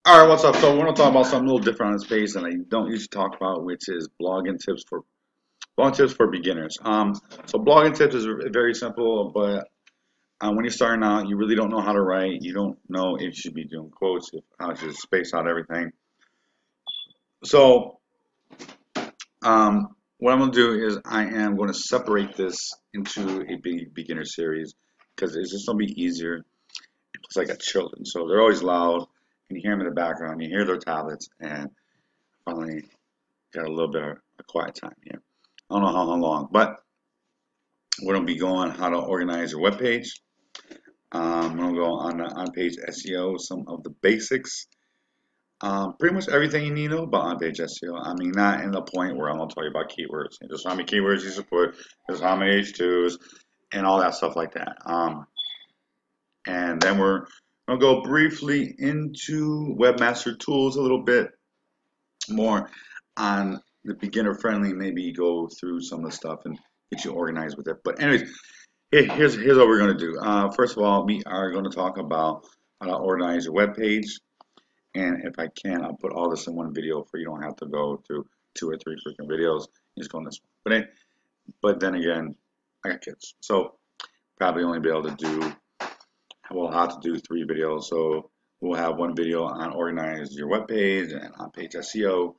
All right, what's up? So we're gonna talk about something a little different on this page than I don't usually talk about, which is blogging tips for beginners. So blogging tips is very simple, but when you're starting out, you really don't know how to write. You don't know if you should be doing quotes, if how to space out everything. So what I'm gonna do is I am going to separate this into a big beginner series because it's just gonna be easier. It's like a children, so they're always loud, and you hear them in the background. You hear their tablets, and finally got a little bit of a quiet time here. I don't know how long, but we're gonna be going how to organize your web page. I'm gonna go on the on-page SEO, some of the basics. Pretty much everything you need to know about on-page SEO. I mean, not in the point where I'm gonna tell you about keywords, just how many keywords you should put, just how many H2s, and all that stuff like that. And then we're gonna go briefly into webmaster tools a little bit more on the beginner friendly, maybe go through some of the stuff and get you organized with it. But anyways, here's what we're going to do. First of all, we are going to talk about how to organize your web page. And if I can, I'll put all this in one video for you don't have to go through 2 or 3 freaking videos. You just go on this one. But then again, I got kids. So probably only be able to do, we'll have to do 3 videos. So we'll have one video on organize your web page and on page SEO.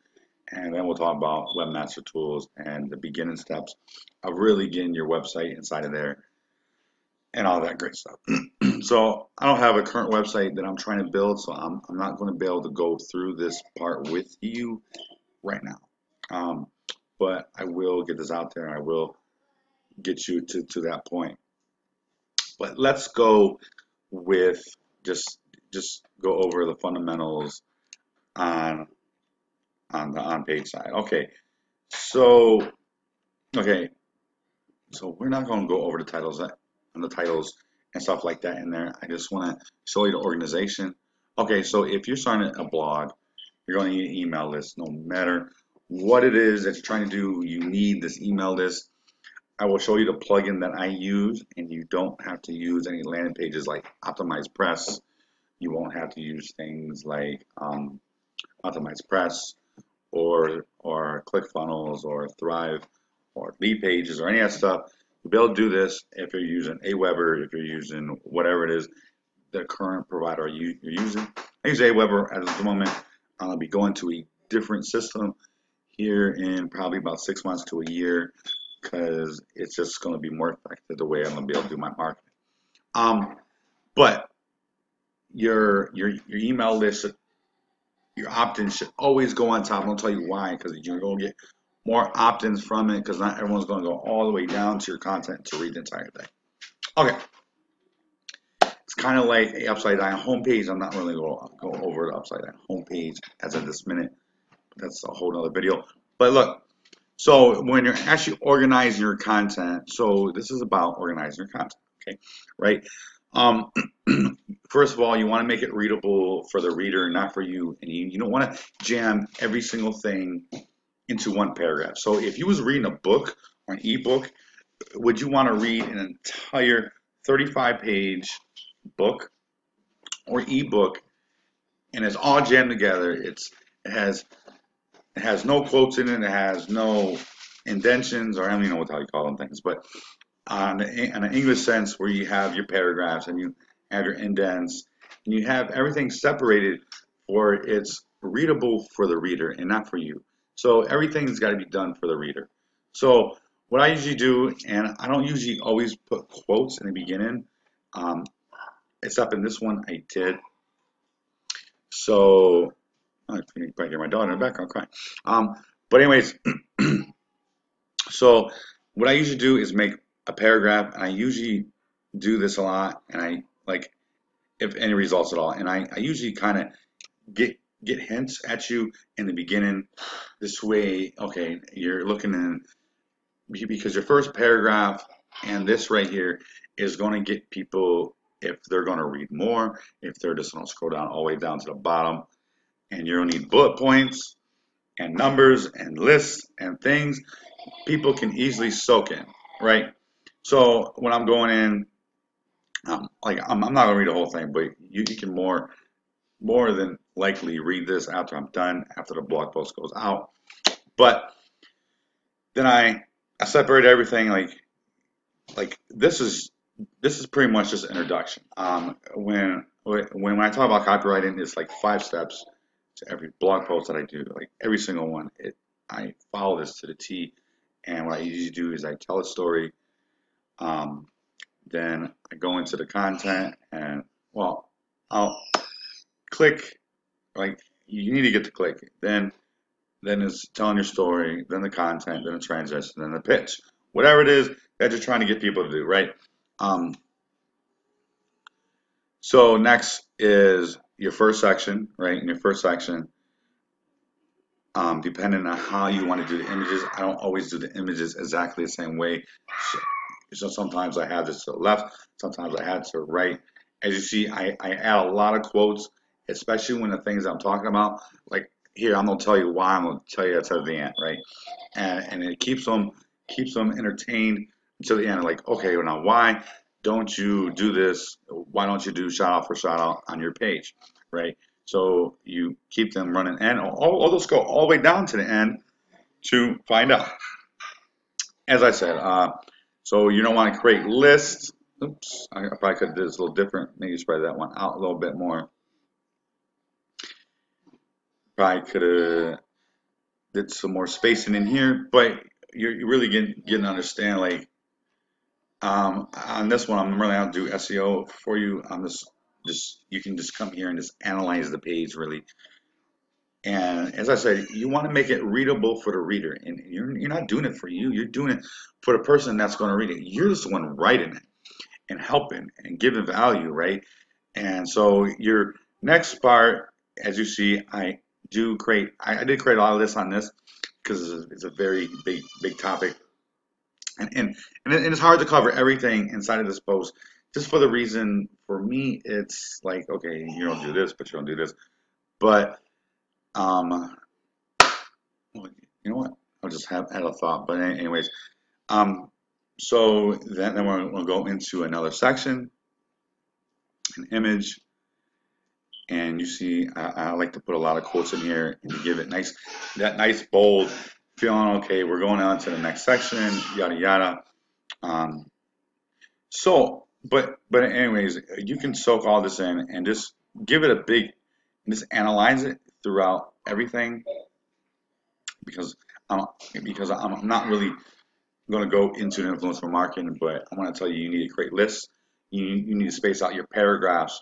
And then we'll talk about webmaster tools and the beginning steps of really getting your website inside of there and all that great stuff. So I don't have a current website that I'm trying to build, so I'm not going to be able to go through this part with you right now. But I will get this out there and I will get you to that point. But let's go with just go over the fundamentals on the on-page side. So okay, so we're not going to go over the titles and the titles and stuff like that in there. I just want to show you the organization. Okay, so if you're starting a blog, you're going to need an email list. No matter what it is that you're trying to do, you need this email list. I will show you the plugin that I use, and you don't have to use any landing pages like Optimize Press. You won't have to use things like Optimize Press or ClickFunnels or Thrive or lead pages or any of that stuff. You'll be able to do this if you're using Aweber, if you're using whatever it is the current provider you're using. I use Aweber at the moment. I'll be going to a different system here in probably about 6 months to a year because it's just going to be more effective the way I'm going to be able to do my marketing. But your email list, your opt-ins should always go on top. I'll tell you why, because you're going to get more opt-ins from it because not everyone's going to go all the way down to your content to read the entire thing. Okay. It's kind of like a upside down homepage. I'm not really going to go over the upside down homepage as of this minute. That's a whole other video. But look, so when you're actually organizing your content, so this is about organizing your content, okay, right? First of all, you want to make it readable for the reader, not for you, and you don't want to jam every single thing into one paragraph. So if you was reading a book or an ebook, would you want to read an entire 35-page book or ebook and it's all jammed together? It has no quotes in it. It has no indentions, or I don't even know what the hell you call them things, but on an English sense where you have your paragraphs and you have your indents and you have everything separated for it's readable for the reader and not for you. So everything's got to be done for the reader. So what I usually do, and I don't usually always put quotes in the beginning, except in this one I did. So I can probably hear my daughter in the background crying. But anyways, so what I usually do is make a paragraph, and I usually do this a lot, and I like if any results at all, and I usually kind of get hints at you in the beginning. This way, okay, you're looking in because your first paragraph and this right here is going to get people if they're going to read more, if they're just going to scroll down all the way down to the bottom, and you're going to need bullet points and numbers and lists and things people can easily soak in, right? So when I'm going in, like I'm not gonna read the whole thing, but you can more than likely read this after I'm done, after the blog post goes out. But then I separate everything like this is pretty much just an introduction. When I talk about copywriting, it's like 5 steps to every blog post that I do, like every single one. I follow this to the T, and what I usually do is I tell a story, um, then I go into the content, and well, I'll click like you need to get to click. Then it's telling your story, then the content, then the transition, then the pitch, whatever it is that you're trying to get people to do, right? Um, so next is your first section, right? In your first section, depending on how you want to do the images, I don't always do the images exactly the same way. So sometimes I have this to the left, sometimes I have it to the right. As you see, I add a lot of quotes, especially when the things I'm talking about, like here, I'm gonna tell you why, I'm gonna tell you that at the end, right? And it keeps them entertained until the end. Like, okay, well now why don't you do this? Why don't you do shout out for shout out on your page, right? So you keep them running, and all those go all the way down to the end to find out. As I said, so you don't want to create lists. Oops, I probably could have did this a little different. Maybe spread that one out a little bit more. Probably could have did some more spacing in here, but you're really getting to understand like on this one, I'm really not to do SEO for you. I'm just you can just come here and just analyze the page really. And as I said, you want to make it readable for the reader, and you're not doing it for you. You're doing it for the person that's going to read it. You're just the one writing it and helping and giving value, right? And so your next part, as you see, I did create a lot of this on this because it's a very big topic, and it's hard to cover everything inside of this post. Just for the reason, for me, it's like, okay, you don't do this, but you don't do this. But well, you know what? I'll just have had a thought. But anyways, um, so then we'll go into another section, an image, and you see I like to put a lot of quotes in here and give it that nice bold feeling. Okay, we're going on to the next section, yada yada. Um, but anyways, you can soak all this in and just give it a big, just analyze it throughout everything because I'm not really going to go into the influencer marketing, but I want to tell you, you need to create lists. You need to space out your paragraphs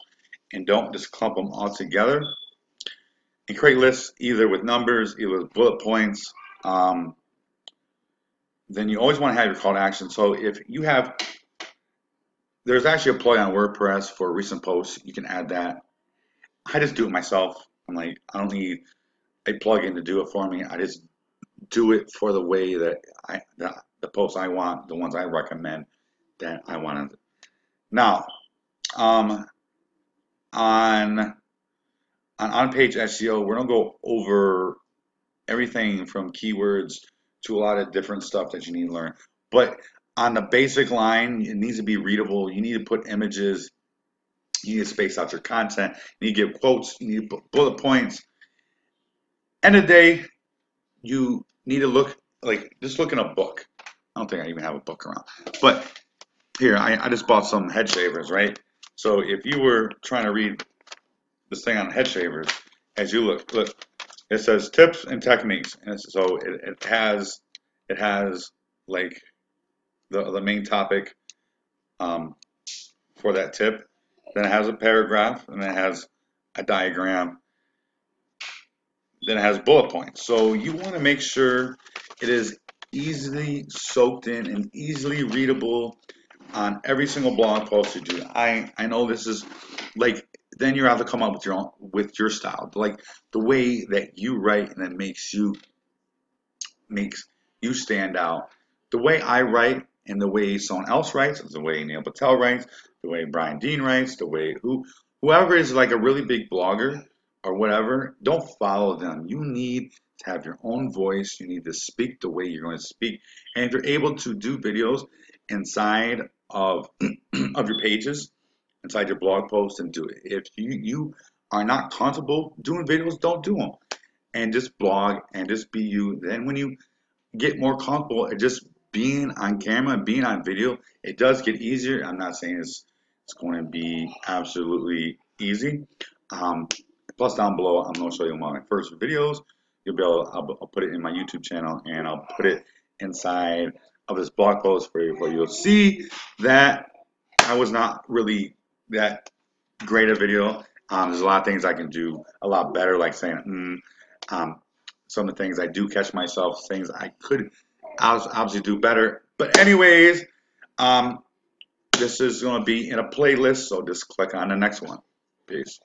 and don't just clump them all together. And create lists either with numbers, either with bullet points. Then you always want to have your call to action. So if you have, there's actually a plugin on WordPress for recent posts. You can add that. I just do it myself. I'm like, I don't need a plugin to do it for me. I just do it for the way that the posts I want, the ones I recommend that I want to. Now, on on-page SEO, we're gonna go over everything from keywords to a lot of different stuff that you need to learn. But on the basic line, it needs to be readable. You need to put images. You need to space out your content. You need to give quotes. You need to put bullet points. End of the day, you need to look like just look in a book. I don't think I even have a book around. But here, I just bought some head shavers, right? So if you were trying to read this thing on head shavers, as you look, it says tips and techniques, and so it has like the main topic for that tip. Then it has a paragraph, and then it has a diagram. Then it has bullet points. So you want to make sure it is easily soaked in and easily readable on every single blog post you do. I know this is like then you have to come up with your style, like the way that you write, and it makes you stand out. The way I write and the way someone else writes, the way Neil Patel writes, the way Brian Dean writes, the way whoever is like a really big blogger or whatever, don't follow them. You need to have your own voice. You need to speak the way you're going to speak. And if you're able to do videos inside of of your pages, inside your blog posts, and do it. If you are not comfortable doing videos, don't do them. And just blog and just be you. Then when you get more comfortable at just being on camera and being on video, it does get easier. I'm not saying it's going to be absolutely easy. Um, Plus down below, I'm going to show you one of my first videos. You'll be able, I'll put it in my YouTube channel and I'll put it inside of this blog post for you. You'll see that I was not really that great a video. There's a lot of things I can do a lot better, like saying, some of the things I do catch myself, things I could obviously do better. But anyways, this is going to be in a playlist, so just click on the next one. Peace.